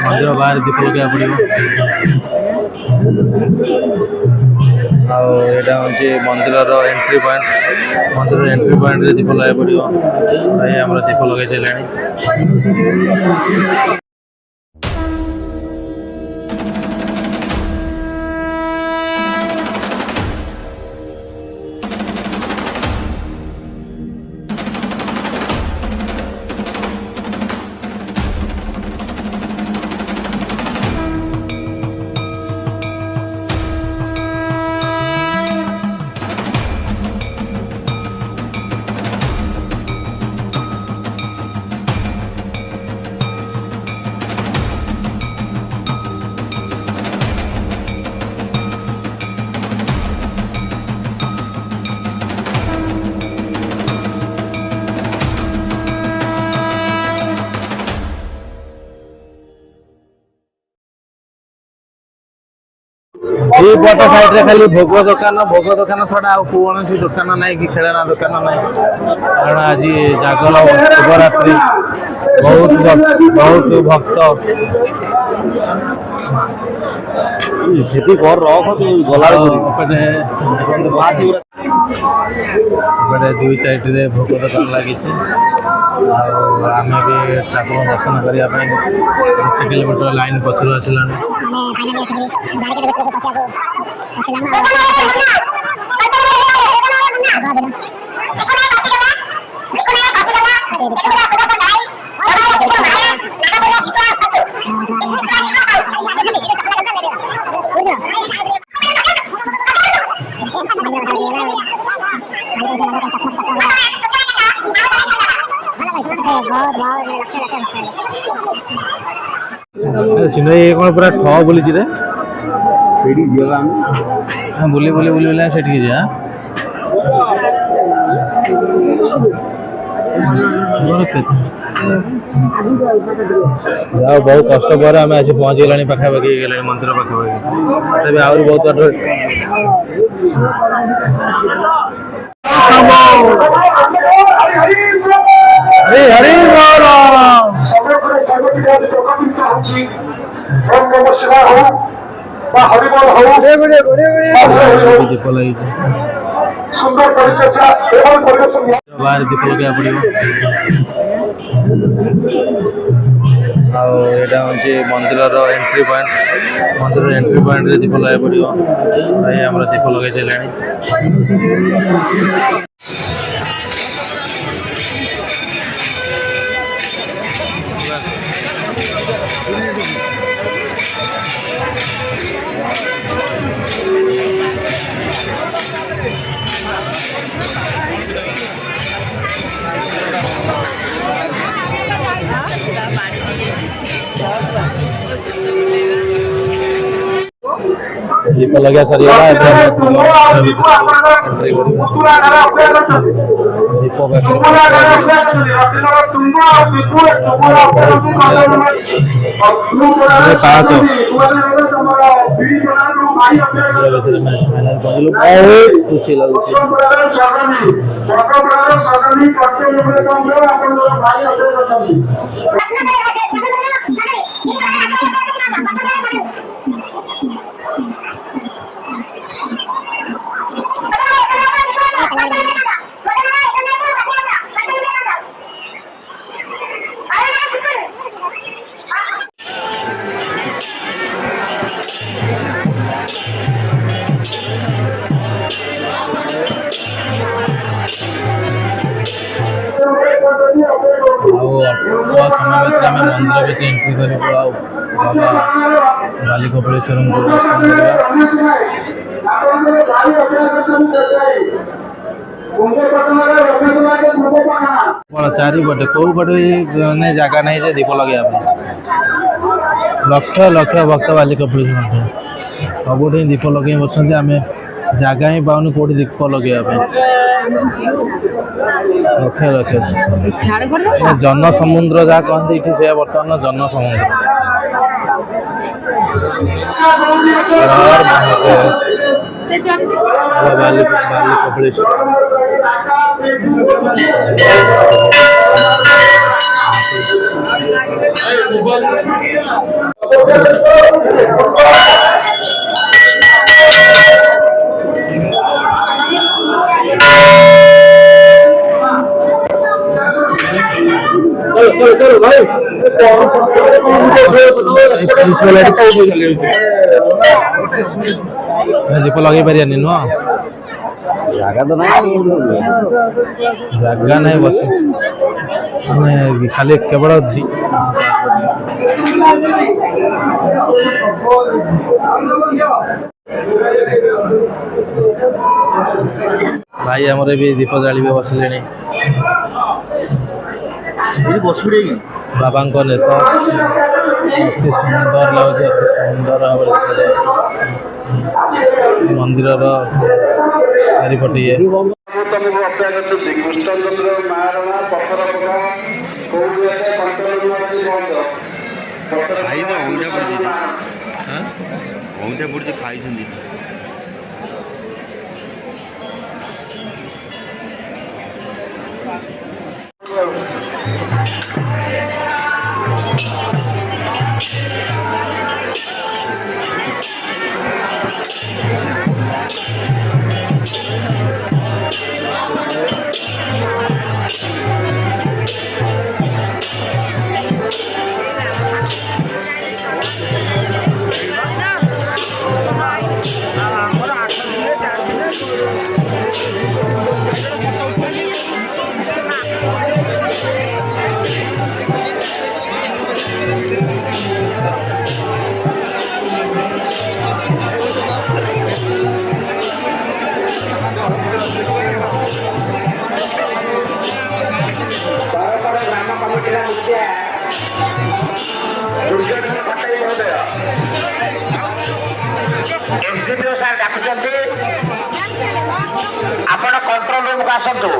मंदिर बाहर दीप लगे पड़ो आईटा हूँ मंदिर एंट्री पॉइंट मंदिर एंट्री पॉइंट दीप लगे पड़ो भाई आम दीप लगे चले पट साइड खाली भोग दुकान छड़ा कौन दुकान ना कि खेलना दुकान ना कारण आज जागर शिवरात्रि बहुत भक्त गला दुई साइड रे भोग दुकान लगी आम भी ठाकुर दर्शन करने 1 किलोमीटर लाइन पछर आसला चिन्ह ये कौन पूरा ठ बोली रे बुली बुली बुली बुला से जा बहुत कष्ट पर आम आज पहुँच गला पाखापाखि गला मंदिर पाखापाखि तभी आहरी बहुत दीप लगे बाहर दीप लगे पड़ो आईटा हूँ मंदिर एंट्री पॉइंट मंदिर एंट्री पॉइंट दीप लगे पड़ो भाई आम दीप लगे चले दीप लगे सरीगला खुशी लगुच मंदिर भी एंट्री कर बाबा बाली कपिलेश्वर चारिपटे कौ पटे जगह नहीं जे दीप लगे लक्ष लक्ष भक्त बाली कपिलेश्वर सब दीप लगे बस आम जगह ही पाऊनी कौटी दीप लगे लक्ष लक्ष जन समुद्र जहाँ कहते ये बर्तमान जन समुद्र बाली कपिलेश्वर ଦୀପ ଲଗେଇ ପାରିବାନି ନୁହଁ ଜାଗା ତ ନାହିଁ ଜାଗା ନାହିଁ ବସି ମାନେ ଖାଲି କେବଳ ଭାଇ ଆମର ବି ଦୀପ ଜାଳିବେ ବସିଲେଣି ବାବାଙ୍କ ନେତା ଅତି ସୁନ୍ଦର ଲାଗୁଛି ଅତି ସୁନ୍ଦର ଭାବରେ ମନ୍ଦିରର ଚାରିପଟେ ଇଏ ତମକୁ ଅପେକ୍ଷା କରୁଛନ୍ତି କୃଷ୍ଣଚନ୍ଦ୍ର ମାରଣା ପଥର ପକା କୋଉଠି ଖାଇଦେ ଅଇଁଠା ପଡ଼ିଛି ଅଇଁଠା ପଡ଼ିଛି ଖାଇଛନ୍ତି एसडीपीओ सार डाकुଛନ୍ତି ଆପଣ କଣ୍ଟ୍ରୋଲ ରୁମକୁ ଆସନ୍ତୁ।